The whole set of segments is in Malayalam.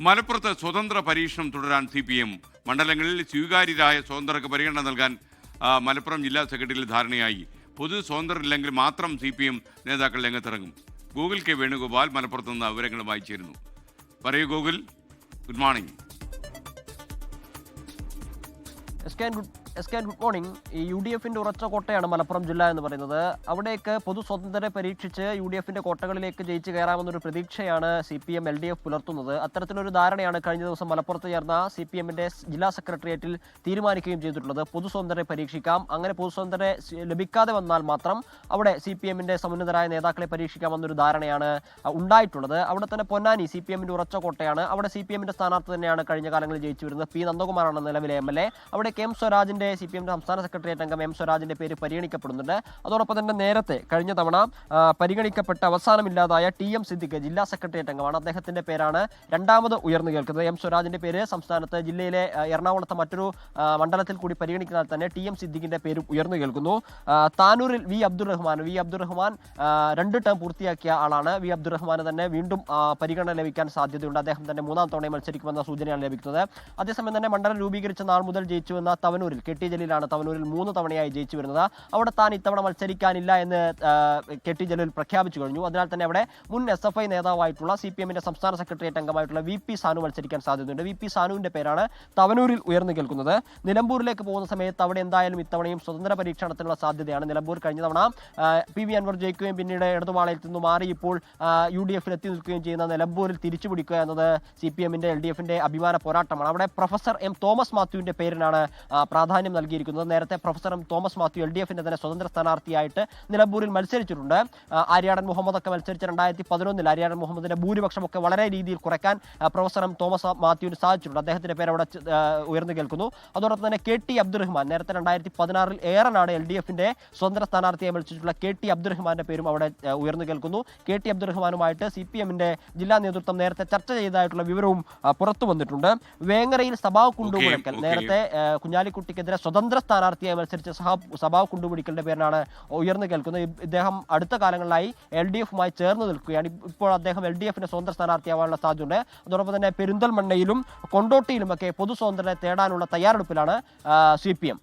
മലപ്പുറത്ത് സ്വതന്ത്ര പരീക്ഷണം തുടരാൻ CPM. മണ്ഡലങ്ങളിൽ സ്വീകാര്യരായ സ്വതന്ത്രർക്ക് പരിഗണന നൽകാൻ മലപ്പുറം ജില്ലാ സെക്രട്ടറിയിൽ ധാരണയായി. പൊതു സ്വതന്ത്രരില്ലെങ്കിൽ മാത്രം CPM നേതാക്കൾ രംഗത്തിറങ്ങും. ഗൂഗിൾ കെ വേണുഗോപാൽ മലപ്പുറത്ത് നിന്ന് വിവരങ്ങളുമായി ചേരുന്നു. പറയൂ Google, good morning. Good morning. ഈ UDFന്റെ ഉറച്ച കോട്ടയാണ് മലപ്പുറം ജില്ല എന്ന് പറയുന്നത്. അവിടേക്ക് പൊതു സ്വതന്ത്രരെ പരീക്ഷിച്ച് UDFന്റെ കോട്ടകളിലേക്ക് ജയിച്ചു കയറാമെന്നൊരു പ്രതീക്ഷയാണ് CPM LDF പുലർത്തുന്നത്. അത്തരത്തിലൊരു ധാരണയാണ് കഴിഞ്ഞ ദിവസം മലപ്പുറത്ത് ചേർന്ന CPMന്റെ ജില്ലാ സെക്രട്ടേറിയറ്റിൽ തീരുമാനിക്കുകയും ചെയ്തിട്ടുള്ളത്. പൊതു സ്വതന്ത്രരെ പരീക്ഷിക്കാം, അങ്ങനെ പൊതു സ്വതന്ത്രരെ ലഭിക്കാതെ വന്നാൽ മാത്രം അവിടെ CPMന്റെ സമുന്നതരായ നേതാക്കളെ പരീക്ഷിക്കാമെന്നൊരു ധാരണയാണ് ഉണ്ടായിട്ടുള്ളത്. അവിടെ തന്നെ പൊന്നാനി CPMന്റെ ഉറച്ച കോട്ടയാണ്. അവിടെ CPMന്റെ സ്ഥാനാർത്ഥി തന്നെയാണ് കഴിഞ്ഞ കാലങ്ങളിൽ ജയിച്ചു വരുന്നത്. P. നന്ദകുമാറാണ് നിലവിലെ MLA. അവിടെ KM സ്വരാജിന്റെ CPMന്റെ സംസ്ഥാന സെക്രട്ടേറിയറ്റ് അംഗം M. സ്വരാജിന്റെ പേര് പരിഗണിക്കപ്പെടുന്നുണ്ട്. അതോടൊപ്പം തന്നെ നേരത്തെ കഴിഞ്ഞ തവണ പരിഗണിക്കപ്പെട്ട അവസാനമില്ലാതായ TM സിദ്ദിഖ് ജില്ലാ സെക്രട്ടേറിയറ്റ് അംഗമാണ്. അദ്ദേഹത്തിന്റെ പേരാണ് രണ്ടാമത് ഉയർന്നു കേൾക്കുന്നത്. M. സ്വരാജിന്റെ പേര് സംസ്ഥാനത്ത് ജില്ലയിലെ എറണാകുളത്തെ മറ്റൊരു മണ്ഡലത്തിൽ കൂടി പരിഗണിക്കുന്നതിൽ തന്നെ TM സിദ്ദിഖിന്റെ പേരും ഉയർന്നു കേൾക്കുന്നു. താനൂരിൽ V. അബ്ദുറഹ്മാൻ 2 ടേം പൂർത്തിയാക്കിയ ആളാണ്. V. അബ്ദുറഹ്മാന് തന്നെ വീണ്ടും പരിഗണന ലഭിക്കാൻ സാധ്യതയുണ്ട്. അദ്ദേഹം തന്നെ 3ാം തവണയും മത്സരിക്കുമെന്ന സൂചനയാണ് ലഭിക്കുന്നത്. അതേസമയം തന്നെ മണ്ഡലം രൂപീകരിച്ച നാൾ മുതൽ ജയിച്ചു വന്ന തവനൂരിൽ KT ജലീലാണ് തവനൂരിൽ 3 തവണയായി ജയിച്ചു വരുന്നത്. അവിടെ താൻ ഇത്തവണ മത്സരിക്കാനില്ല എന്ന് KT ജലീൽ പ്രഖ്യാപിച്ചു കഴിഞ്ഞു. അതിനാൽ തന്നെ അവിടെ മുൻ SFI നേതാവായിട്ടുള്ള CPMന്റെ സംസ്ഥാന സെക്രട്ടേറിയറ്റ് അംഗമായിട്ടുള്ള VP സാനു മത്സരിക്കാൻ സാധ്യതയുണ്ട്. VP സാനുവിന്റെ പേരാണ് തവനൂരിൽ ഉയർന്നു കേൾക്കുന്നത്. നിലമ്പൂരിലേക്ക് പോകുന്ന സമയത്ത് അവിടെ എന്തായാലും ഇത്തവണയും സ്വതന്ത്ര പരീക്ഷണത്തിനുള്ള സാധ്യതയാണ്. നിലമ്പൂർ കഴിഞ്ഞ തവണ PV അൻവർ ജയിക്കുകയും പിന്നീട് ഇടതുപാളയത്തിൽ നിന്ന് മാറി ഇപ്പോൾ UDFൽ എത്തി നിൽക്കുകയും ചെയ്യുന്ന നിലമ്പൂരിൽ തിരിച്ചു പിടിക്കുക എന്നത് CPMന്റെ LDFന്റെ അഭിമാന പോരാട്ടമാണ്. അവിടെ പ്രൊഫസർ M. തോമസ് മാത്യുവിന്റെ പേരിനാണ് പ്രാധാന്യം നൽകിയിരിക്കുന്നത്. നേരത്തെ പ്രൊഫസർ M. തോമസ് മാത്യു LDFന്റെ തന്നെ സ്വതന്ത്ര സ്ഥാനാർത്ഥിയായിട്ട് നിലമ്പൂരിൽ മത്സരിച്ചിട്ടുണ്ട്. ആര്യാടൻ മുഹമ്മദ് ഒക്കെ മത്സരിച്ച 2011 ആര്യാടൻ മുഹമ്മദിന്റെ ഭൂരിപക്ഷമൊക്കെ വളരെ രീതിയിൽ കുറയ്ക്കാൻ പ്രൊഫസർ M. തോമസ് മാത്യുവിന് സാധിച്ചിട്ടുണ്ട്. അദ്ദേഹത്തിന്റെ പേര് അവിടെ ഉയർന്നു കേൾക്കുന്നു. അതോടൊപ്പം തന്നെ KT അബ്ദുറഹ്മാൻ നേരത്തെ 2016 ഏറനാട് LDFന്റെ സ്വതന്ത്ര സ്ഥാനാർത്ഥിയായി മത്സരിച്ചിട്ടുള്ള KT അബ്ദുറഹ്മാന്റെ പേരും അവിടെ ഉയർന്നു കേൾക്കുന്നു. KT അബ്ദുറഹ്മാനുമായിട്ട് CPMന്റെ ജില്ലാ നേതൃത്വം നേരത്തെ ചർച്ച ചെയ്തതായിട്ടുള്ള വിവരവും പുറത്തു വന്നിട്ടുണ്ട്. വേങ്ങരയിൽ സഭാവ് കുണ്ടുമുഴക്കൽ നേരത്തെ കുഞ്ഞാലിക്കുട്ടിക്കെതിരെ സ്വതന്ത്ര സ്ഥാനാർത്ഥിയായി മത്സരിച്ച സഭാവ് കുണ്ടുപിടിക്കലിന്റെ പേരിനാണ് ഉയർന്നു കേൾക്കുന്നത്. ഇദ്ദേഹം അടുത്ത കാലങ്ങളിലായി LDFുമായി ചേർന്ന് നിൽക്കുകയാണ്. ഇപ്പോൾ അദ്ദേഹം LDFന്റെ സ്വതന്ത്ര സ്ഥാനാർത്ഥിയാവാനുള്ള സാധ്യതയുണ്ട്. അതോടൊപ്പം തന്നെ പെരിന്തൽമണ്ണയിലും കൊണ്ടോട്ടിയിലുമൊക്കെ പൊതു സ്വതന്ത്രരെ തേടാനുള്ള തയ്യാറെടുപ്പിലാണ് CPM.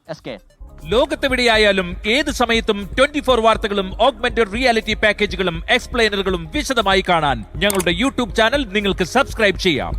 ലോകത്തെവിടെയായാലും ഏത് സമയത്തും 24 വാർത്തകളും ഓഗ്മെന്റഡ് റിയാലിറ്റി പാക്കേജുകളും എക്സ്പ്ലെയിനറുകളും വിശദമായി കാണാൻ ഞങ്ങളുടെ YouTube ചാനൽ നിങ്ങൾക്ക് സബ്സ്ക്രൈബ് ചെയ്യാം.